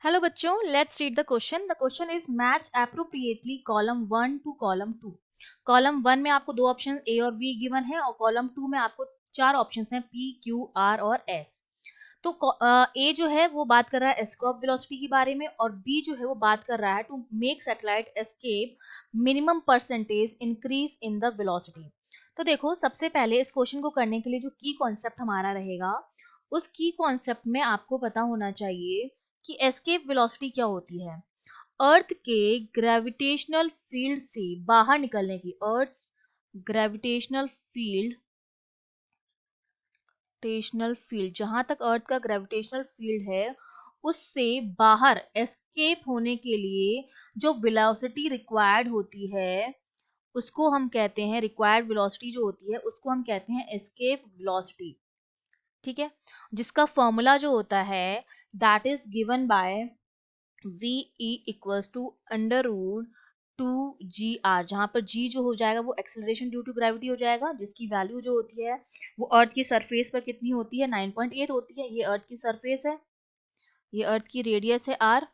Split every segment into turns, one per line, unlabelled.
Hello बच्चों, let's read the question. The question is match appropriately column 1 to column 2. Column 1 में आपको दो option A और be given है और कॉलम 2 में आपको चार ऑप्शन हैं पी, क्यू, आर और एस. तो ए जो है वो बात कर रहा है एस्केप वेलोसिटी के बारे में और बी जो है वो बात कर रहा है to make satellite escape minimum percentage increase in the velocity. तो देखो, सबसे पहले इस क्वेश्चन को करने के लिए जो की कॉन्सेप्ट हमारा रहेगा, उस की कॉन्सेप्ट में आपको पता होना चाहिए कि एस्केप वेलोसिटी क्या होती है. अर्थ के ग्रेविटेशनल फील्ड से बाहर निकलने की, अर्थ ग्रेविटेशनल फील्ड, ग्रेविटेशनल फील्ड जहां तक अर्थ का ग्रेविटेशनल फील्ड है उससे बाहर एस्केप होने के लिए जो वेलोसिटी रिक्वायर्ड होती है उसको हम कहते हैं, रिक्वायर्ड वेलोसिटी जो होती है उसको हम कहते हैं एस्केप वेलोसिटी. ठीक है, जिसका फॉर्मूला जो होता है that is given by V E equals to under root two G R, जहां पर जी जो हो जाएगा वो एक्सेलरेशन ड्यू टू ग्रेविटी हो जाएगा, जिसकी वैल्यू जो होती है वो अर्थ की सरफेस पर कितनी होती है, 9.8 होती है. ये अर्थ की सरफेस है, ये अर्थ की रेडियस है आर,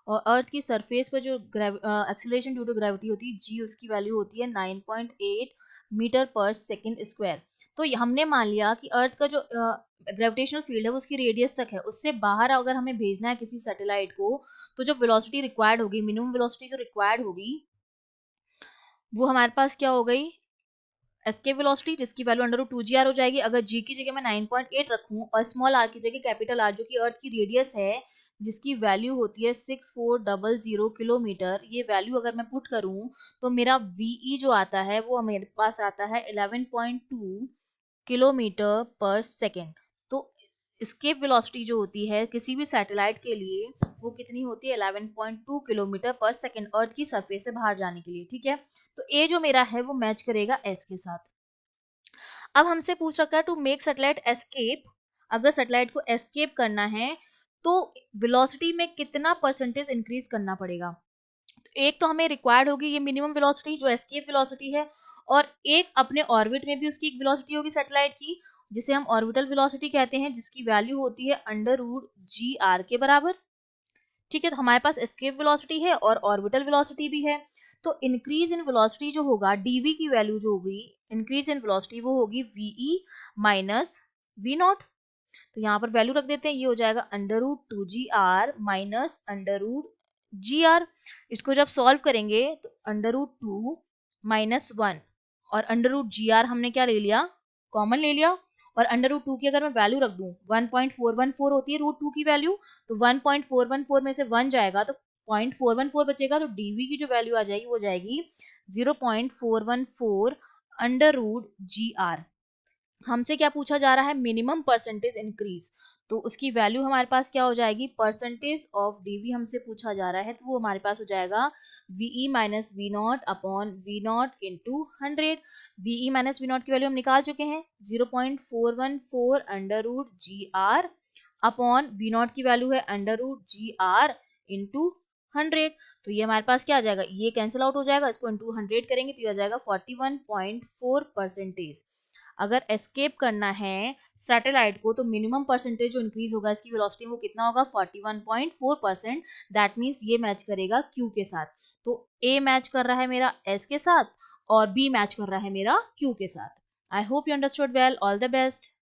और अर्थ की सरफेस पर जो एक्सेलरेशन ड्यू टू ग्रेविटी होती है जी, उसकी वैल्यू होती है 9.8 मीटर पर सेकेंड स्क्वायर. तो हमने मान लिया कि अर्थ का जो ग्रेविटेशनल फील्ड है वो उसकी रेडियस तक है, उससे बाहर अगर हमें भेजना है किसी सैटेलाइट को तो जो वेलोसिटी रिक्वायर्ड होगी, मिनिमम वेलोसिटी जो रिक्वायर्ड होगी वो हमारे पास क्या हो गई, एस्केप वेलोसिटी, जिसकी वैल्यू अंडर रूट 2gr हो जाएगी. अगर g की जगह मैं 9.8 रखूं और स्मॉल r की जगह कैपिटल R जो कि अर्थ की रेडियस है जिसकी वैल्यू होती है 6400 किलोमीटर, ये वैल्यू अगर मैं पुट करूं तो मेरा VE जो आता है वो मेरे पास आता है 11.2 किलोमीटर पर सेकेंड. तो एस्केप वेलोसिटी जो होती है किसी भी सैटेलाइट के लिए वो कितनी होती है, 11.2 किलोमीटर पर सेकेंड, अर्थ की सरफेस से बाहर जाने के लिए. ठीक है, तो ए जो मेरा है वो मैच करेगा एस के साथ. अब हमसे पूछ रखा है टू मेक सैटेलाइट एस्केप, अगर सैटेलाइट को एस्केप करना है तो वेलोसिटी में कितना परसेंटेज इंक्रीज करना पड़ेगा. तो एक तो हमें रिक्वायर्ड होगी ये मिनिमम वेलोसिटी जो एस्केप वेलोसिटी है, और एक अपने ऑर्बिट में भी उसकी एक वेलोसिटी होगी सैटेलाइट की जिसे हम ऑर्बिटल वेलोसिटी कहते हैं, जिसकी वैल्यू होती है अंडर रूट जी आर के बराबर. ठीक है, तो हमारे पास एस्केप वेलोसिटी है और ऑर्बिटल वेलोसिटी भी है. तो इंक्रीज इन वेलोसिटी जो होगा, डीवी की वैल्यू जो होगी इंक्रीज इन वेलोसिटी वो होगी वीई माइनस वी नॉट. तो यहाँ पर वैल्यू रख देते हैं, ये हो जाएगा under root 2gr minus under root G R. इसको जब सॉल्व करेंगे तो अंडर रूट 2 माइनस 1 और अंडर रूट जी आर हमने क्या ले लिया, कॉमन ले लिया. और अंडर रूट 2 की अगर मैं वैल्यू रख दूं 1.414 होती है रूट 2 की वैल्यू, तो 1.414 में से 1 जाएगा तो 0.414 बचेगा, तो डीवी की जो वैल्यू आ जाएगी वो जाएगी 0.414 अंडर रूट जी आर. हमसे क्या पूछा जा रहा है, मिनिमम परसेंटेज इंक्रीज, तो उसकी वैल्यू हमारे पास क्या हो जाएगी, परसेंटेज ऑफ डीवी हमसे पूछा जा रहा है तो वो हमारे पास हो जाएगा V E minus V not upon V not into 100. V E minus V not की वैल्यू हम निकाल चुके हैं 0.414 under root G R upon V not की वैल्यू है under root G R into 100. तो ये हमारे पास क्या आ जाएगा, ये कैंसिल आउट हो जाएगा, इसको इंटू 100 करेंगे तो ये आ जाएगा 41.4%. अगर एस्केप करना है सैटेलाइट को तो मिनिमम परसेंटेज जो इंक्रीज होगा इसकी वेलोसिटी वो कितना होगा, 41.4%. दैट मीन्स ये मैच करेगा क्यू के साथ. तो ए मैच कर रहा है मेरा एस के साथ और बी मैच कर रहा है मेरा क्यू के साथ. I hope you understood well. All the best.